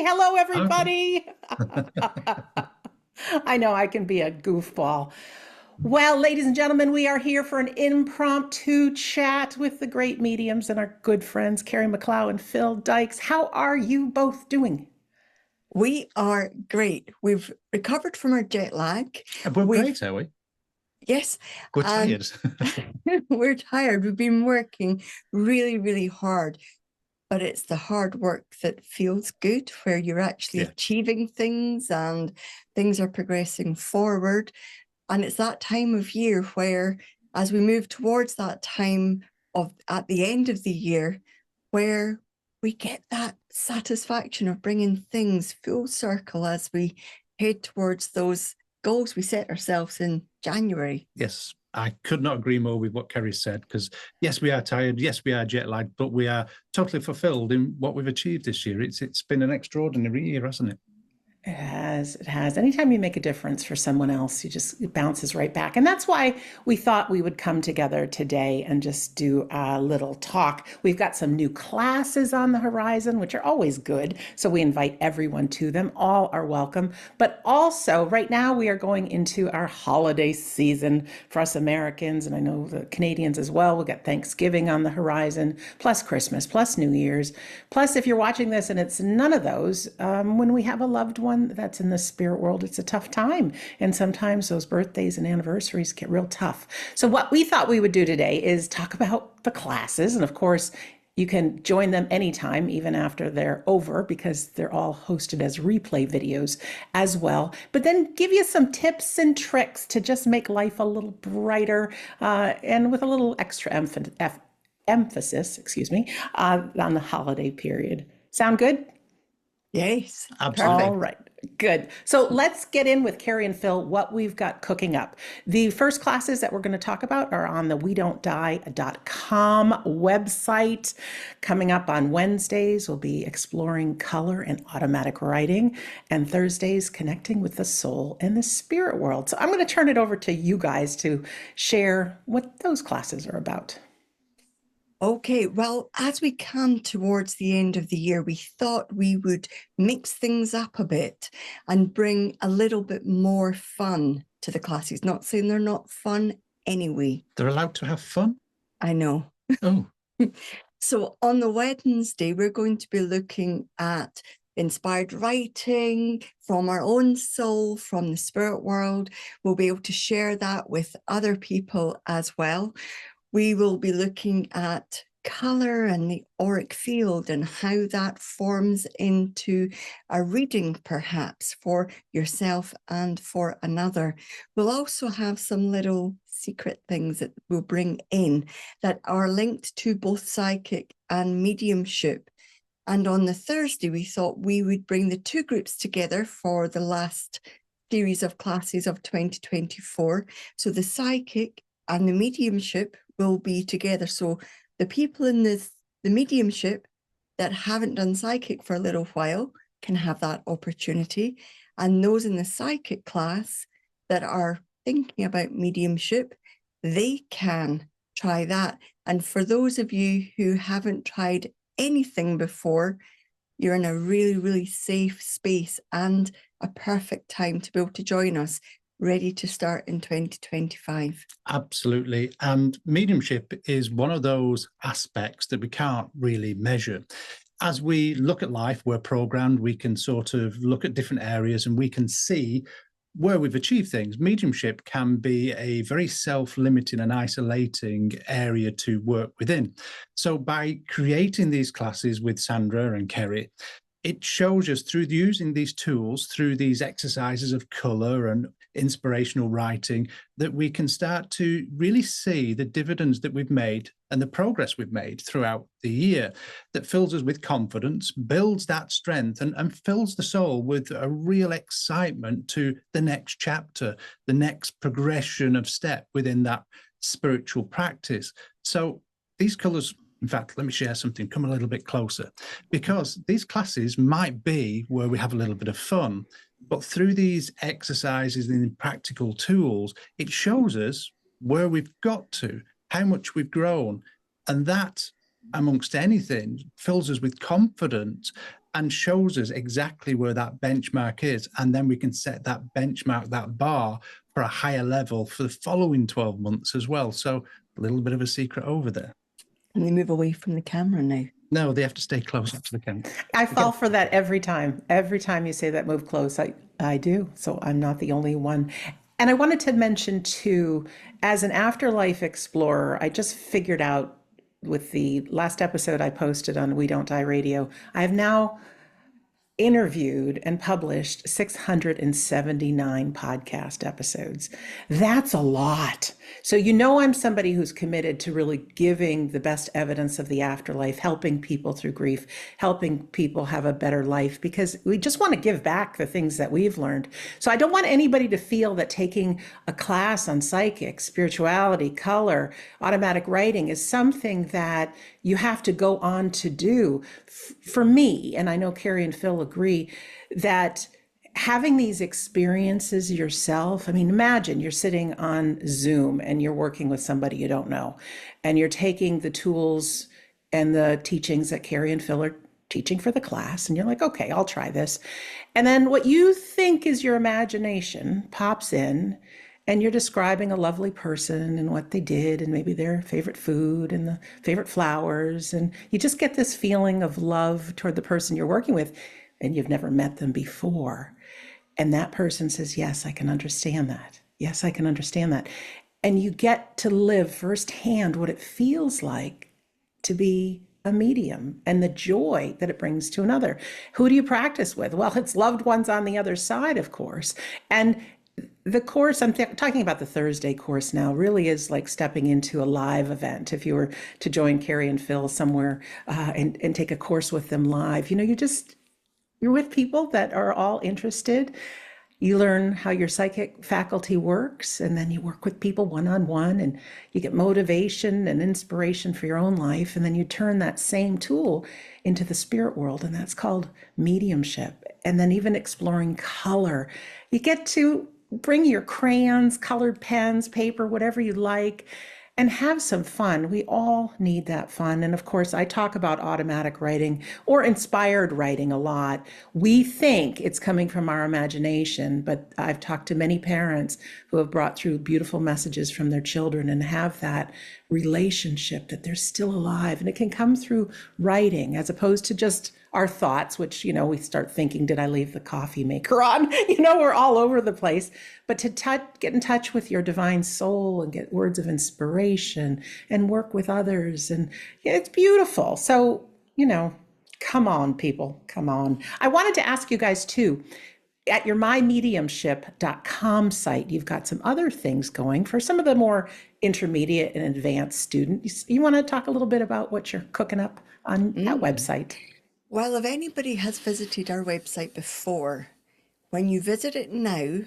Hello, Okay. everybody. I know I can be a goofball. Well, ladies and gentlemen, we are here for an impromptu chat with the great mediums and our good friends, Kerry McLeod and Phil Dykes. How are you both doing? We are great. We've recovered from our jet lag. We're We've, great, are we? yes, We're and tired. we're tired. We've been working really, really hard, but it's the hard work that feels good, where you're actually Yeah. achieving things and things are progressing forward. And it's that time of year where, as we move towards that time of at the end of the year, where we get that satisfaction of bringing things full circle as we head towards those goals we set ourselves in January. Yes, I could not agree more with what Kerry said, because yes, we are tired. Yes, we are jet lagged, but we are totally fulfilled in what we've achieved this year. It's been an extraordinary year, hasn't it? It has. It has. Anytime you make a difference for someone else, it bounces right back. And that's why we thought we would come together today and just do a little talk. We've got some new classes on the horizon, which are always good. So we invite everyone to them. All are welcome. But also, right now, we are going into our holiday season for us Americans, and I know the Canadians as well. We'll get Thanksgiving on the horizon, plus Christmas, plus New Year's. Plus, if you're watching this and it's none of those, when we have a loved one that's in the spirit world, it's a tough time. And sometimes those birthdays and anniversaries get real tough. So, what we thought we would do today is talk about the classes. And of course, you can join them anytime, even after they're over, because they're all hosted as replay videos as well. But then give you some tips and tricks to just make life a little brighter and with a little extra emphasis, on the holiday period. Sound good? Yes, Absolutely. All perfect. right, good. So let's get in with Kerry and Phil, what we've got cooking up. The first classes that we're going to talk about are on the wedon'tdie.com website. Coming up on Wednesdays, we'll be exploring color and automatic writing, and Thursdays, connecting with the soul and the spirit world. So I'm going to turn it over to you guys to share what those classes are about. Okay, well, as we come towards the end of the year, we thought we would mix things up a bit and bring a little bit more fun to the classes. Not saying they're not fun anyway. They're allowed to have fun. I know. Oh, So on the Wednesday, we're going to be looking at inspired writing from our own soul, from the spirit world. We'll be able to share that with other people as well. We will be looking at color and the auric field and how that forms into a reading, perhaps for yourself and for another. We'll also have some little secret things that we'll bring in that are linked to both psychic and mediumship. And on the Thursday, we thought we would bring the two groups together for the last series of classes of 2024. So the psychic and the mediumship will be together. So the people in the mediumship that haven't done psychic for a little while can have that opportunity. And those in the psychic class that are thinking about mediumship, they can try that. And for those of you who haven't tried anything before, you're in a really, really safe space and a perfect time to be able to join us, ready to start in 2025. absolutely. And mediumship is one of those aspects that we can't really measure. As we look at life, we're programmed, we can sort of look at different areas and we can see where we've achieved things. Mediumship can be a very self-limiting and isolating area to work within. So by creating these classes with Sandra and Kerry, it shows us through using these tools, through these exercises of color and inspirational writing, that we can start to really see the dividends that we've made and the progress we've made throughout the year. That fills us with confidence, builds that strength, and fills the soul with a real excitement to the next chapter, the next progression of step within that spiritual practice. So these colors, in fact, let me share something, come a little bit closer, because these classes might be where we have a little bit of fun, but through these exercises and practical tools, it shows us where we've got to, how much we've grown. And that, amongst anything, fills us with confidence and shows us exactly where that benchmark is. And then we can set that benchmark, that bar, for a higher level for the following 12 months as well. So a little bit of a secret over there. Can they move away from the camera now? No, they have to stay close up to the camera. I fall for that every time. Every time you say that, move close, I do. So I'm not the only one. And I wanted to mention too, as an afterlife explorer, I just figured out with the last episode I posted on We Don't Die Radio, I have now interviewed and published 679 podcast episodes. That's a lot. So you know I'm somebody who's committed to really giving the best evidence of the afterlife, helping people through grief, helping people have a better life, because we just want to give back the things that we've learned. So I don't want anybody to feel that taking a class on psychic, spirituality, color, automatic writing is something that you have to go on to do. For me, and I know Kerry and Phil agree, that having these experiences yourself, I mean, imagine you're sitting on Zoom and you're working with somebody you don't know, and you're taking the tools and the teachings that Kerry and Phil are teaching for the class, and you're like, okay, I'll try this. And then what you think is your imagination pops in, and you're describing a lovely person and what they did and maybe their favorite food and the favorite flowers. And you just get this feeling of love toward the person you're working with, and you've never met them before. And that person says, yes, I can understand that. Yes, I can understand that. And you get to live firsthand what it feels like to be a medium and the joy that it brings to another. Who do you practice with? Well, it's loved ones on the other side, of course. And the course, I'm talking about the Thursday course now, really is like stepping into a live event. If you were to join Kerry and Phil somewhere and take a course with them live, you're with people that are all interested. You learn how your psychic faculty works, and then you work with people one-on-one, and you get motivation and inspiration for your own life. And then you turn that same tool into the spirit world, and that's called mediumship. And then even exploring color. You get to bring your crayons, colored pens, paper, whatever you like, and have some fun. We all need that fun. And of course, I talk about automatic writing or inspired writing a lot. We think it's coming from our imagination, but I've talked to many parents who have brought through beautiful messages from their children and have that relationship that they're still alive. And it can come through writing as opposed to just our thoughts, which, we start thinking, did I leave the coffee maker on? We're all over the place. But to get in touch with your divine soul and get words of inspiration and work with others. And it's beautiful. So, come on, people, come on. I wanted to ask you guys too, at your mymediumship.com site, you've got some other things going for some of the more intermediate and advanced students. You want to talk a little bit about what you're cooking up on that website? Well, if anybody has visited our website before, when you visit it now,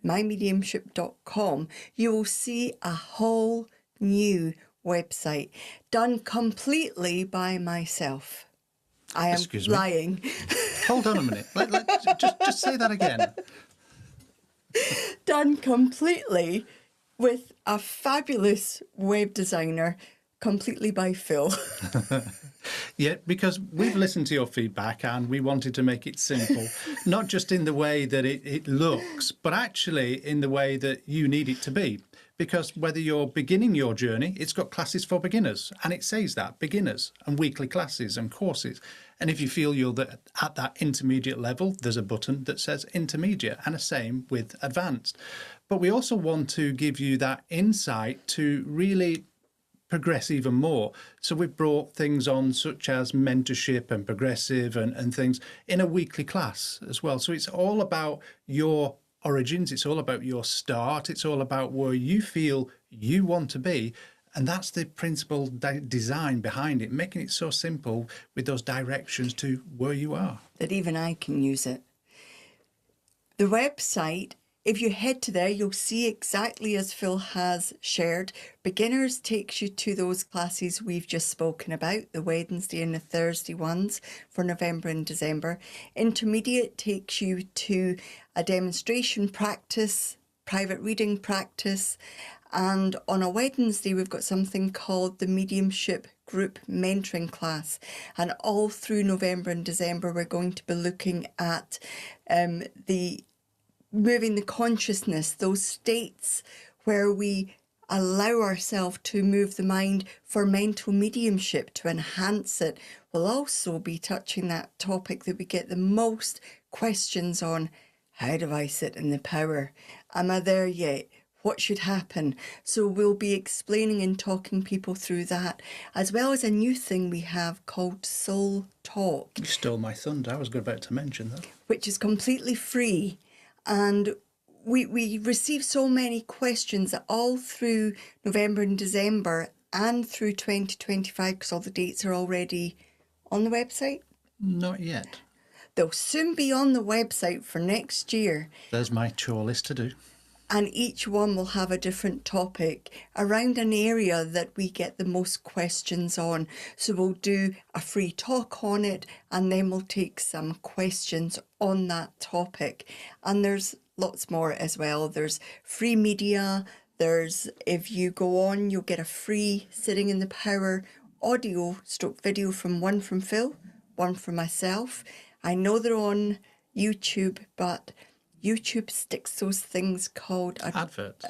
mymediumship.com, you will see a whole new website done completely by myself. I am Excuse me? lying. Hold on a minute. Just say that again. Done completely with a fabulous web designer, completely by Phil. Yeah, because we've listened to your feedback and we wanted to make it simple, not just in the way that it looks, but actually in the way that you need it to be. Because whether you're beginning your journey, it's got classes for beginners, and it says that, beginners, and weekly classes and courses. And if you feel you're at that intermediate level, there's a button that says intermediate, and the same with advanced. But we also want to give you that insight to really progress even more. So we've brought things on such as mentorship and progressive and things in a weekly class as well. So it's all about your origins. It's all about your start. It's all about where you feel you want to be. And that's the principal design behind it, making it so simple with those directions to where you are. That even I can use it. The website, if you head to there, you'll see exactly as Phil has shared. Beginners takes you to those classes we've just spoken about, the Wednesday and the Thursday ones for November and December. Intermediate takes you to a demonstration practice, private reading practice, And on a Wednesday, we've got something called the Mediumship Group Mentoring Class. And all through November and December, we're going to be looking at the moving the consciousness, those states where we allow ourselves to move the mind for mental mediumship, to enhance it. We'll also be touching that topic that we get the most questions on. How do I sit in the power? Am I there yet? What should happen? So we'll be explaining and talking people through that, as well as a new thing we have called Soul Talk. You stole my thunder. I was about to mention that. Which is completely free. And we receive so many questions all through November and December and through 2025, because all the dates are already on the website. Not yet. They'll soon be on the website for next year. There's my chore list to do. And each one will have a different topic around an area that we get the most questions on. So we'll do a free talk on it, and then we'll take some questions on that topic. And there's lots more as well. There's free media. There's, if you go on, you'll get a free Sitting in the Power audio / video from one from Phil, one from myself. I know they're on YouTube, but YouTube sticks those things called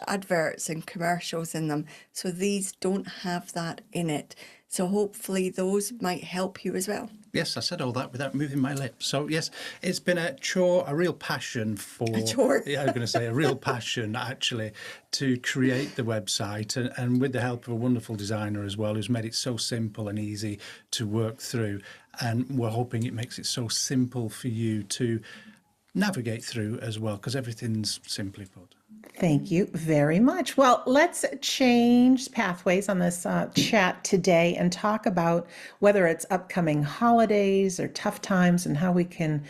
adverts and commercials in them. So these don't have that in it. So hopefully those might help you as well. Yes, I said all that without moving my lips. So yes, it's been a chore, a real passion for... A chore? Yeah, I was going to say a real passion, actually, to create the website, and with the help of a wonderful designer as well, who's made it so simple and easy to work through. And we're hoping it makes it so simple for you to navigate through as well, because everything's simply put. Thank you very much. Well, let's change pathways on this chat today and talk about whether it's upcoming holidays or tough times and how we can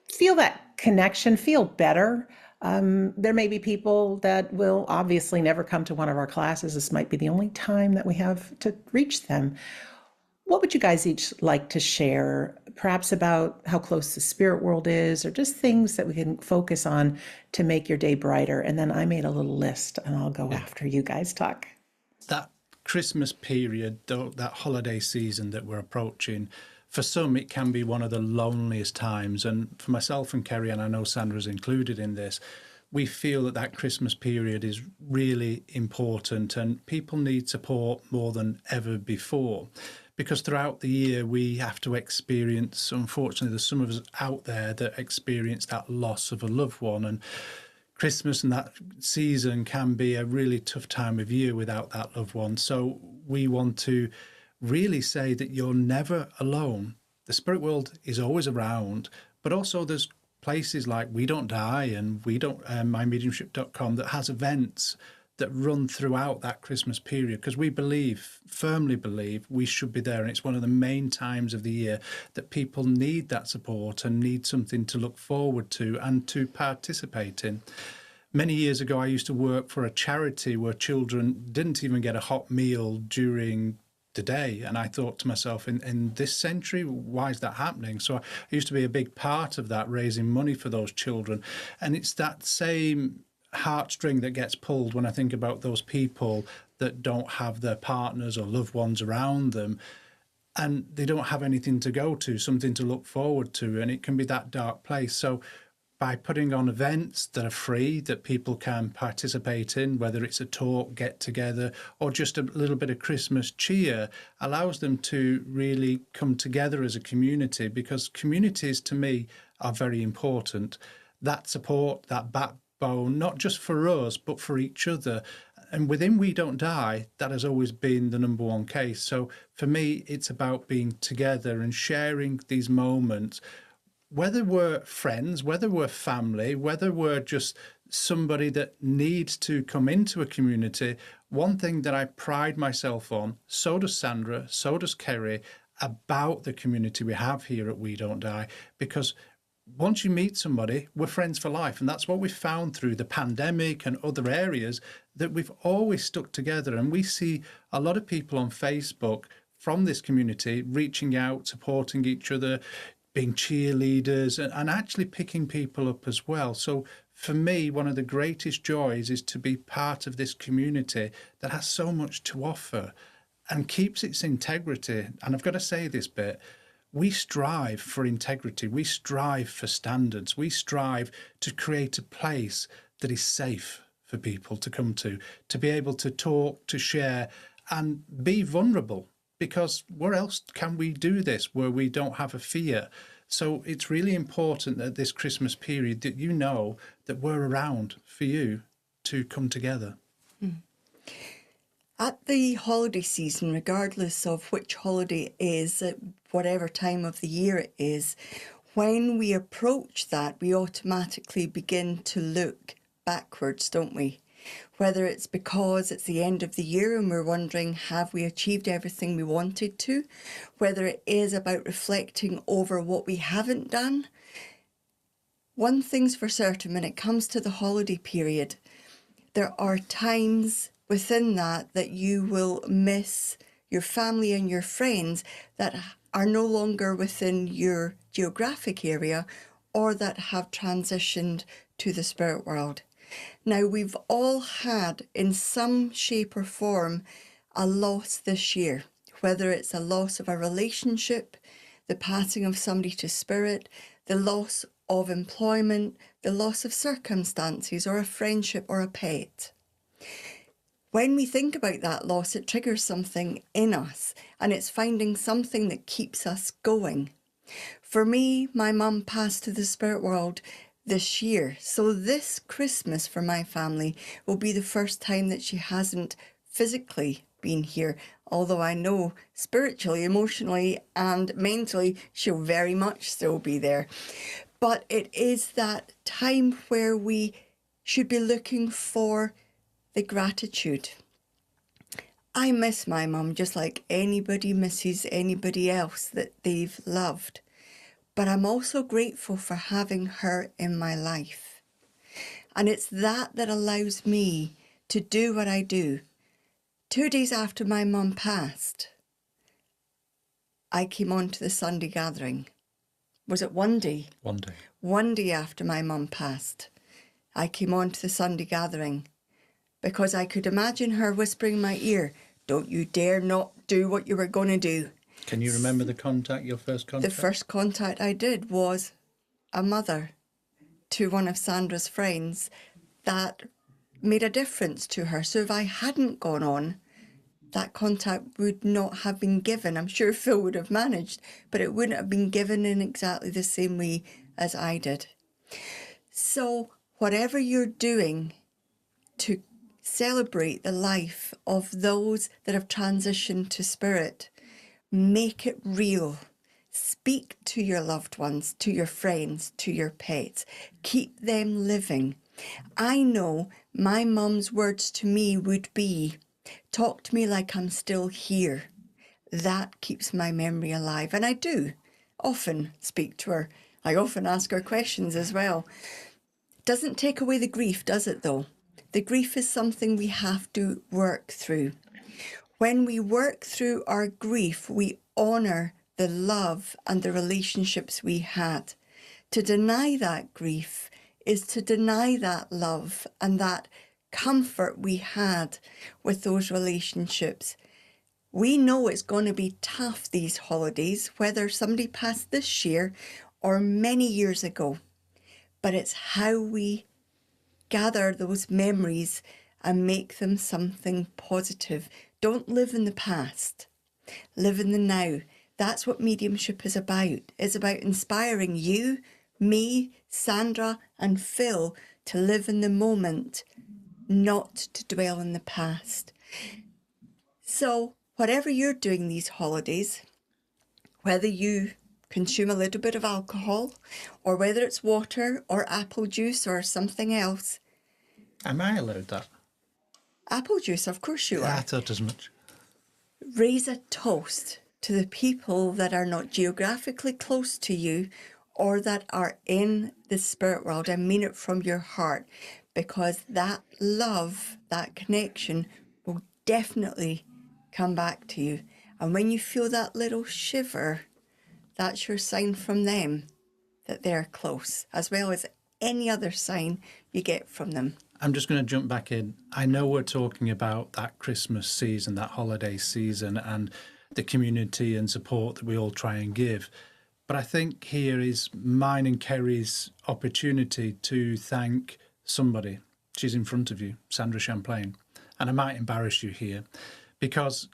feel that connection, feel better. There may be people that will obviously never come to one of our classes. This might be the only time that we have to reach them. What would you guys each like to share, perhaps about how close the spirit world is, or just things that we can focus on to make your day brighter? And then I made a little list, and I'll go after you guys talk. That Christmas period, that holiday season that we're approaching, for some it can be one of the loneliest times. And for myself and Kerry, and I know Sandra's included in this, we feel that Christmas period is really important, and people need support more than ever before. Because throughout the year we have to experience, unfortunately, there's some of us out there that experience that loss of a loved one. And Christmas and that season can be a really tough time of year without that loved one. So we want to really say that you're never alone. The spirit world is always around, but also there's places like We Don't Die and mymediumship.com that has events that run throughout that Christmas period, because we firmly believe we should be there. And it's one of the main times of the year that people need that support and need something to look forward to and to participate in. Many years ago, I used to work for a charity where children didn't even get a hot meal during the day. And I thought to myself, in this century, why is that happening? So I used to be a big part of that, raising money for those children. And it's that same heartstring that gets pulled when I think about those people that don't have their partners or loved ones around them, and they don't have anything to go to, something to look forward to, and it can be that dark place. So by putting on events that are free, that people can participate in, whether it's a talk, get together, or just a little bit of Christmas cheer, allows them to really come together as a community, because communities to me are very important. That support, that backbone, not just for us, but for each other. And within We Don't Die, that has always been the number one case. So for me, it's about being together and sharing these moments, whether we're friends, whether we're family, whether we're just somebody that needs to come into a community. One thing that I pride myself on, so does Sandra, so does Kerry, about the community we have here at We Don't Die, because once you meet somebody, we're friends for life. And that's what we've found through the pandemic and other areas, that we've always stuck together. And we see a lot of people on Facebook from this community reaching out, supporting each other, being cheerleaders, and actually picking people up as well. So for me, one of the greatest joys is to be part of this community that has so much to offer and keeps its integrity. And I've got to say this bit, we strive for integrity, we strive for standards, we strive to create a place that is safe for people to come to be able to talk, to share, and be vulnerable. Because where else can we do this where we don't have a fear? So it's really important that this Christmas period that you know that we're around for you to come together. At the holiday season, regardless of which holiday it is, at whatever time of the year it is, when we approach that, we automatically begin to look backwards, don't we? Whether it's because it's the end of the year and we're wondering, have we achieved everything we wanted to? Whether it is about reflecting over what we haven't done. One thing's for certain, when it comes to the holiday period, there are times within that you will miss your family and your friends that are no longer within your geographic area or that have transitioned to the spirit world. Now, we've all had, in some shape or form, a loss this year, whether it's a loss of a relationship, the passing of somebody to spirit, the loss of employment, the loss of circumstances, or a friendship or a pet. When we think about that loss, it triggers something in us, and it's finding something that keeps us going. For me, my mum passed to the spirit world this year. So this Christmas for my family will be the first time that she hasn't physically been here. Although I know spiritually, emotionally and mentally, she'll very much still be there. But it is that time where we should be looking for the gratitude. I miss my mum just like anybody misses anybody else that they've loved. But I'm also grateful for having her in my life. And it's that allows me to do what I do. 2 days after my mum passed, I came on to the Sunday gathering. Was it one day? One day. One day after my mum passed, I came on to the Sunday gathering because I could imagine her whispering in my ear, "Don't you dare not do what you were going to do." Can you remember the contact, your first contact? The first contact I did was a mother to one of Sandra's friends that made a difference to her. So if I hadn't gone on, that contact would not have been given. I'm sure Phil would have managed, but it wouldn't have been given in exactly the same way as I did. So whatever you're doing to celebrate the life of those that have transitioned to spirit, make it real. Speak to your loved ones, to your friends, to your pets. Keep them living. I know my mum's words to me would be, "Talk to me like I'm still here." That keeps my memory alive. And I do often speak to her. I often ask her questions as well. Doesn't take away the grief, does it though? The grief is something we have to work through. When we work through our grief, we honour the love and the relationships we had. To deny that grief is to deny that love and that comfort we had with those relationships. We know it's going to be tough these holidays, whether somebody passed this year or many years ago. But it's how we gather those memories and make them something positive. Don't live in the past. Live in the now. That's what mediumship is about. It's about inspiring you, me, Sandra and Phil to live in the moment, not to dwell in the past. So whatever you're doing these holidays, whether you consume a little bit of alcohol or whether it's water or apple juice or something else. Am I allowed that? Apple juice, of course you Yeah, are. I thought as much. Raise a toast to the people that are not geographically close to you or that are in the spirit world. I mean it from your heart, because that love, that connection will definitely come back to you. And when you feel that little shiver, that's your sign from them that they're close, as well as any other sign you get from them. I'm just going to jump back in. I know we're talking about that Christmas season, that holiday season, and the community and support that we all try and give. But I think here is mine and Kerry's opportunity to thank somebody. She's in front of you, Sandra Champlain. And I might embarrass you here because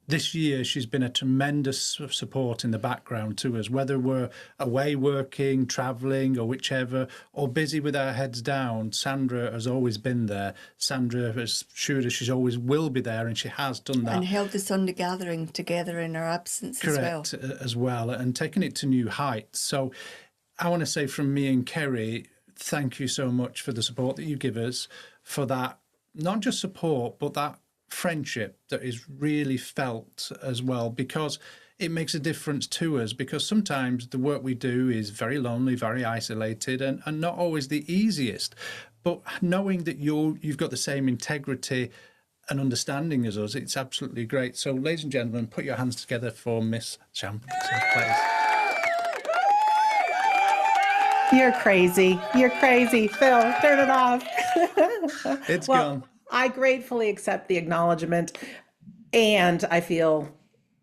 this year she's been a tremendous support in the background to us, whether we're away working, travelling, or whichever, or busy with our heads down. Sandra has always been there. Sandra has assured us she always will be there, and she has done that. And held the Sunday gathering together in our absence Correct, as well. as well, and taking it to new heights. So I want to say from me and Kerry, thank you so much for the support that you give us, for that, not just support, but that friendship that is really felt as well, because it makes a difference to us, because sometimes the work we do is very lonely, very isolated, and not always the easiest. But knowing that you've got the same integrity and understanding as us, it's absolutely great. So ladies and gentlemen, put your hands together for Miss Champlain, please. You're crazy. You're crazy, Phil. Turn it off. It's Well, gone. I gratefully accept the acknowledgement, and I feel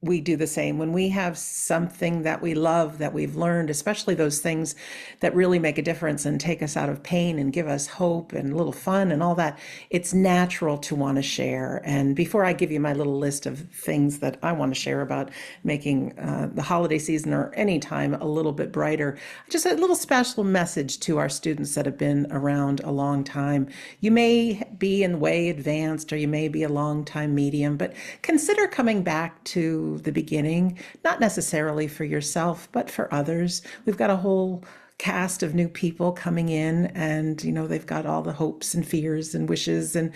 we do the same when we have something that we love, that we've learned, especially those things that really make a difference and take us out of pain and give us hope and a little fun and all that. It's natural to want to share. And before I give you my little list of things that I want to share about making the holiday season or any time a little bit brighter, just a little special message to our students that have been around a long time. You may be in way advanced, or you may be a long time medium, but consider coming back to the beginning, not necessarily for yourself, but for others. We've got a whole cast of new people coming in, and they've got all the hopes and fears and wishes, and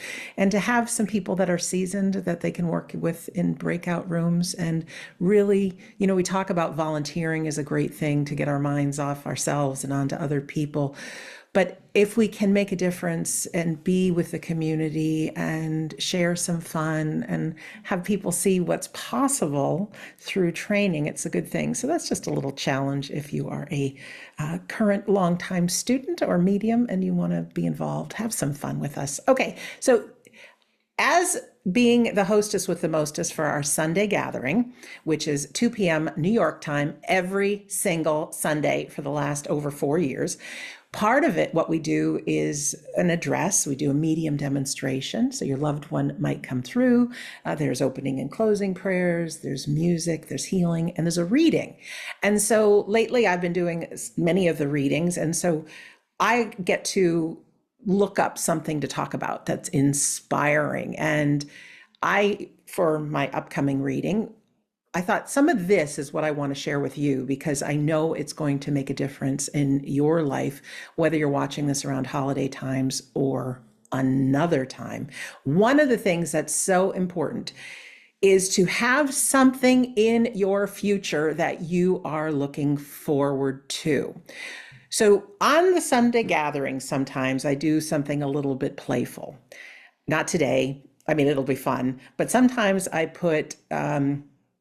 to have some people that are seasoned that they can work with in breakout rooms. And really, we talk about volunteering is a great thing to get our minds off ourselves and onto other people. But if we can make a difference and be with the community and share some fun and have people see what's possible through training, it's a good thing. So that's just a little challenge if you are a current longtime student or medium and you want to be involved. Have some fun with us. Okay, so as being the hostess with the mostest for our Sunday gathering, which is 2 p.m. New York time every single Sunday for the last over 4 years, part of it, what we do is an address. We do a medium demonstration. So your loved one might come through. There's opening and closing prayers. There's music, there's healing, and there's a reading. And so lately I've been doing many of the readings. And so I get to look up something to talk about that's inspiring. And for my upcoming reading, I thought some of this is what I want to share with you, because I know it's going to make a difference in your life, whether you're watching this around holiday times or another time. One of the things that's so important is to have something in your future that you are looking forward to. So on the Sunday gathering, sometimes I do something a little bit playful. Not today. I mean, it'll be fun, but sometimes I put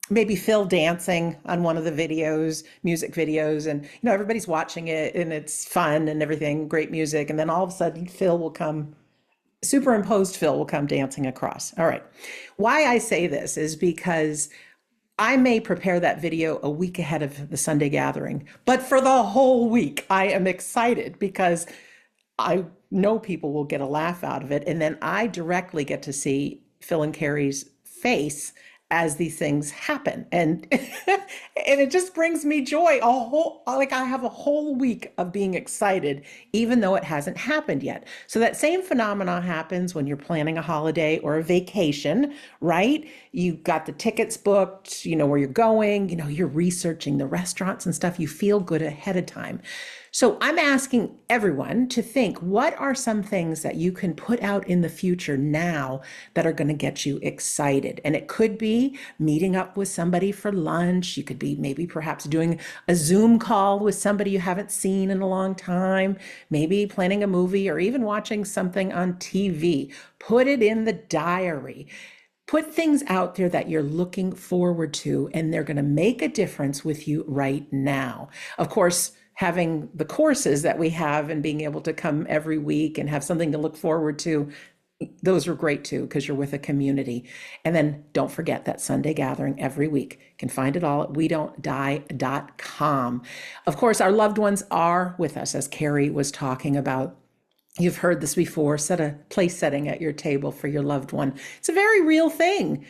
maybe Phil dancing on one of the videos, music videos, and everybody's watching it and it's fun and everything, great music. And then all of a sudden superimposed Phil will come dancing across. All right. Why I say this is because I may prepare that video a week ahead of the Sunday gathering, but for the whole week, I am excited because I know people will get a laugh out of it. And then I directly get to see Phil and Kerry's face as these things happen. And and it just brings me joy. I have a whole week of being excited, even though it hasn't happened yet. So that same phenomenon happens when you're planning a holiday or a vacation, right? You got the tickets booked, where you're going, you're researching the restaurants and stuff. You feel good ahead of time. So I'm asking everyone to think, what are some things that you can put out in the future now that are going to get you excited? And it could be meeting up with somebody for lunch. You could be maybe perhaps doing a Zoom call with somebody you haven't seen in a long time, maybe planning a movie or even watching something on TV. Put it in the diary. Put things out there that you're looking forward to, and they're going to make a difference with you right now. Of course, having the courses that we have and being able to come every week and have something to look forward to, those are great too, because you're with a community. And then don't forget that Sunday gathering every week. You can find it all at wedon'tdie.com. Of course, our loved ones are with us, as Kerry was talking about. You've heard this before, set a place setting at your table for your loved one. It's a very real thing,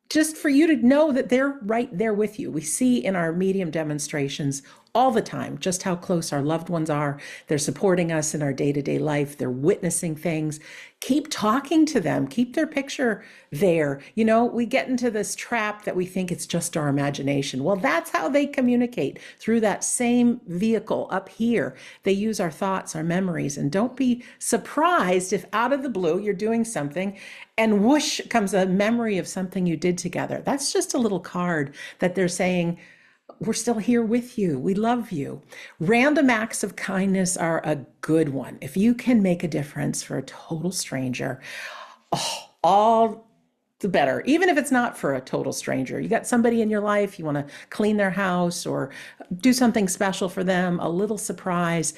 just for you to know that they're right there with you. We see in our medium demonstrations all the time just how close our loved ones are. They're supporting us in our day-to-day life. They're witnessing things. Keep talking to them. Keep their picture there. You know, we get into this trap that we think it's just our imagination. Well, that's how they communicate, through that same vehicle up here. They use our thoughts, our memories, and don't be surprised if out of the blue you're doing something and whoosh comes a memory of something you did together. That's just a little card that they're saying, we're still here with you. We love you. Random acts of kindness are a good one. If you can make a difference for a total stranger, all the better. Even if it's not for a total stranger, you got somebody in your life, you want to clean their house or do something special for them, a little surprise.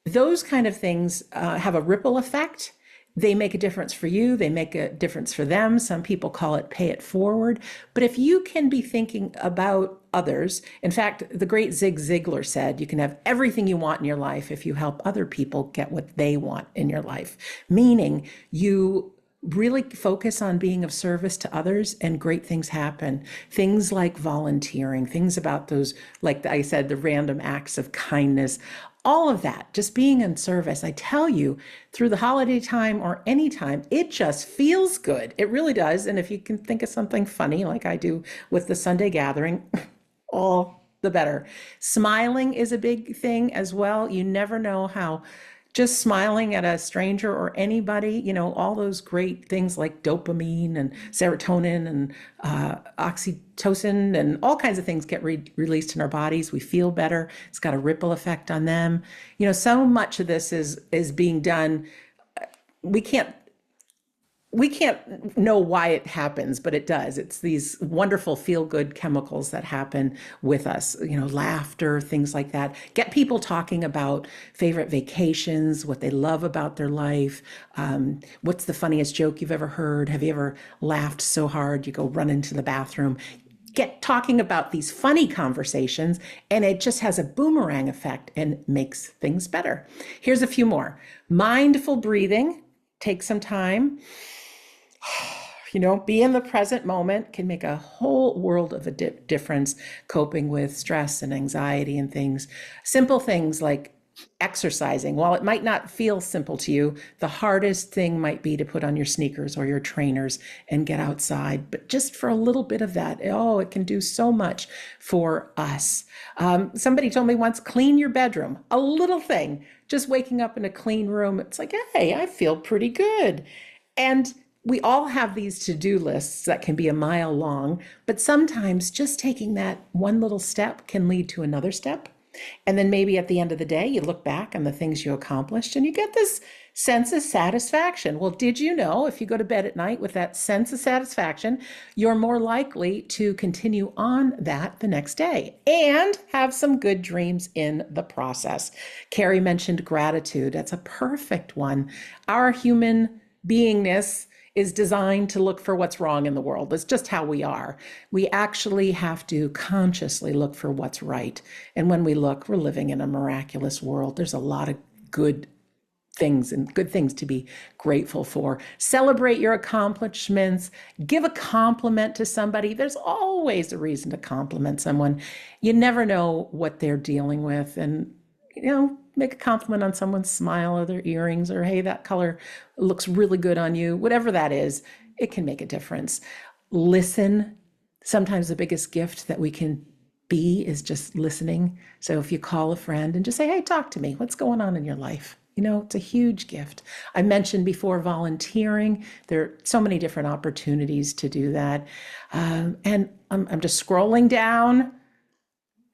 Those kind of things have a ripple effect. They make a difference for you. They make a difference for them. Some people call it pay it forward. But if you can be thinking about others, in fact, the great Zig Ziglar said, you can have everything you want in your life if you help other people get what they want in your life. Meaning you really focus on being of service to others and great things happen. Things like volunteering, things about those, like I said, the random acts of kindness, all of that, just being in service. I tell you, through the holiday time or any time, it just feels good. It really does. And if you can think of something funny, like I do with the Sunday gathering, all the better. Smiling is a big thing as well. You never know how just smiling at a stranger or anybody, you know, all those great things like dopamine and serotonin and oxytocin and all kinds of things get released in our bodies. We feel better. It's got a ripple effect on them. You know, so much of this is being done. We can't know why it happens, but it does. It's these wonderful feel-good chemicals that happen with us, you know, laughter, things like that. Get people talking about favorite vacations, what they love about their life. What's the funniest joke you've ever heard? Have you ever laughed so hard you go run into the bathroom? Get talking about these funny conversations, and it just has a boomerang effect and makes things better. Here's a few more. Mindful breathing. Take some time. You know, be in the present moment can make a whole world of a difference coping with stress and anxiety and things. Simple things like exercising. While it might not feel simple to you, the hardest thing might be to put on your sneakers or your trainers and get outside. But just for a little bit of that, oh, it can do so much for us. Somebody told me once, clean your bedroom. A little thing, just waking up in a clean room. It's like, hey, I feel pretty good. And we all have these to-do lists that can be a mile long, but sometimes just taking that one little step can lead to another step. And then maybe at the end of the day, you look back on the things you accomplished and you get this sense of satisfaction. Well, did you know if you go to bed at night with that sense of satisfaction, you're more likely to continue on that the next day and have some good dreams in the process. Kerry mentioned gratitude. That's a perfect one. Our human beingness is designed to look for what's wrong in the world. That's just how we are. We actually have to consciously look for what's right. And when we look, we're living in a miraculous world. There's a lot of good things and good things to be grateful for. Celebrate your accomplishments. Give a compliment to somebody. There's always a reason to compliment someone. You never know what they're dealing with. And, you know, make a compliment on someone's smile or their earrings, or, hey, that color looks really good on you. Whatever that is, it can make a difference. Listen. Sometimes the biggest gift that we can be is just listening. So if you call a friend and just say, hey, talk to me. What's going on in your life? You know, it's a huge gift. I mentioned before volunteering. There are so many different opportunities to do that. And I'm just scrolling down.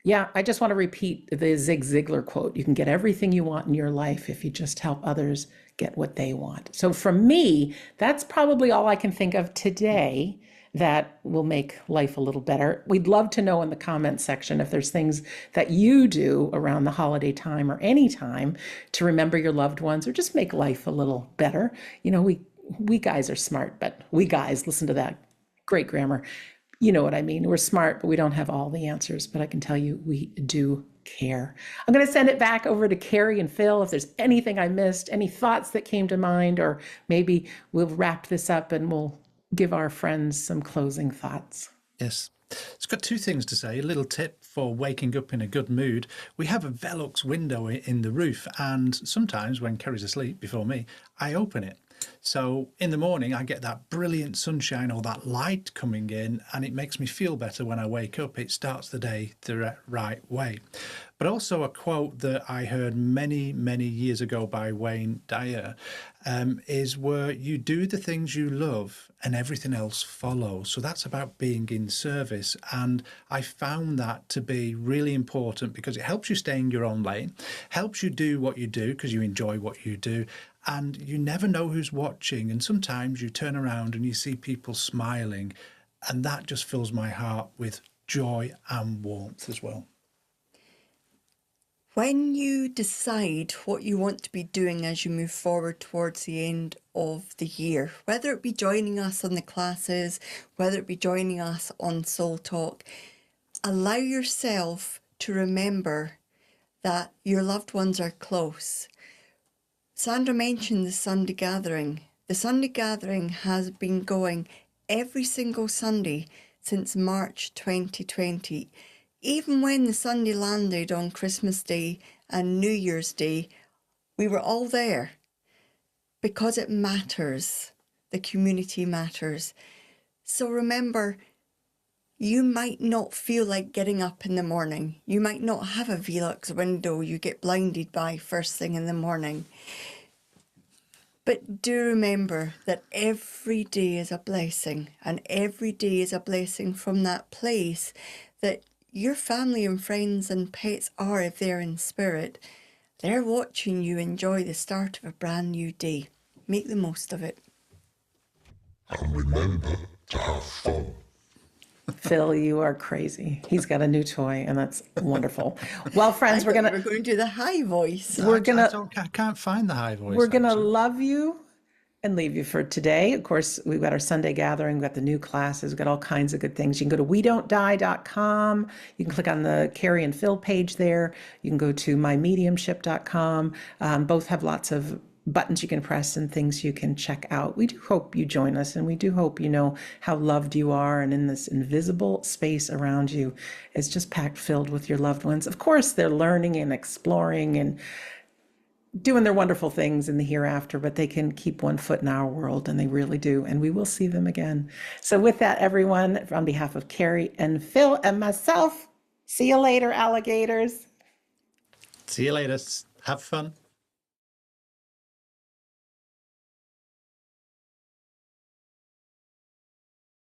Yeah, I just want to repeat the Zig Ziglar quote. You can get everything you want in your life if you just help others get what they want. So for me, that's probably all I can think of today. that will make life a little better. We'd love to know in the comments section if there's things that you do around the holiday time or any time to remember your loved ones or just make life a little better. You know, we guys are smart, but we guys, listen to that, great grammar. You know what I mean? We're smart, but we don't have all the answers. But I can tell you, we do care. I'm going to send it back over to Kerry and Phil. If there's anything I missed, any thoughts that came to mind, or maybe we'll wrap this up and we'll give our friends some closing thoughts. Yes. It's got two things to say. A little tip for waking up in a good mood. We have a Velux window in the roof, and sometimes when Kerry's asleep before me, I open it. So in the morning, I get that brilliant sunshine or that light coming in, and it makes me feel better when I wake up. It starts the day the right way. But also a quote that I heard many, many years ago by Wayne Dyer is where you do the things you love and everything else follows. So that's about being in service. And I found that to be really important because it helps you stay in your own lane, helps you do what you do because you enjoy what you do. And you never know who's watching. And sometimes you turn around and you see people smiling. And that just fills my heart with joy and warmth as well. When you decide what you want to be doing as you move forward towards the end of the year, whether it be joining us on the classes, whether it be joining us on Soul Talk, allow yourself to remember that your loved ones are close. Sandra mentioned the Sunday gathering. The Sunday gathering has been going every single Sunday since March 2020. Even when the Sunday landed on Christmas Day and New Year's Day, we were all there because it matters. The community matters. So remember, you might not feel like getting up in the morning. You might not have a Velux window you get blinded by first thing in the morning. But do remember that every day is a blessing, and every day is a blessing from that place that your family and friends and pets are, if they're in spirit. They're watching you enjoy the start of a brand new day. Make the most of it. And remember to have fun. Phil, you are crazy. He's got a new toy, and that's wonderful. Well, friends, we're going to do the high voice. I can't find the high voice. We're gonna love you and leave you for today. Of course, we've got our Sunday gathering, we've got the new classes, we've got all kinds of good things. You can go to wedon'tdie.com. You can click on the Kerry and Phil page there. You can go to mymediumship.com. Both have lots of buttons you can press and things you can check out. We do hope you join us, and we do hope you know how loved you are, and in this invisible space around you is just packed filled with your loved ones. Of course, they're learning and exploring and doing their wonderful things in the hereafter, but they can keep one foot in our world, and they really do, and we will see them again. So with that, everyone, on behalf of Kerry and Phil and myself, see you later, alligators. See you later. Have fun.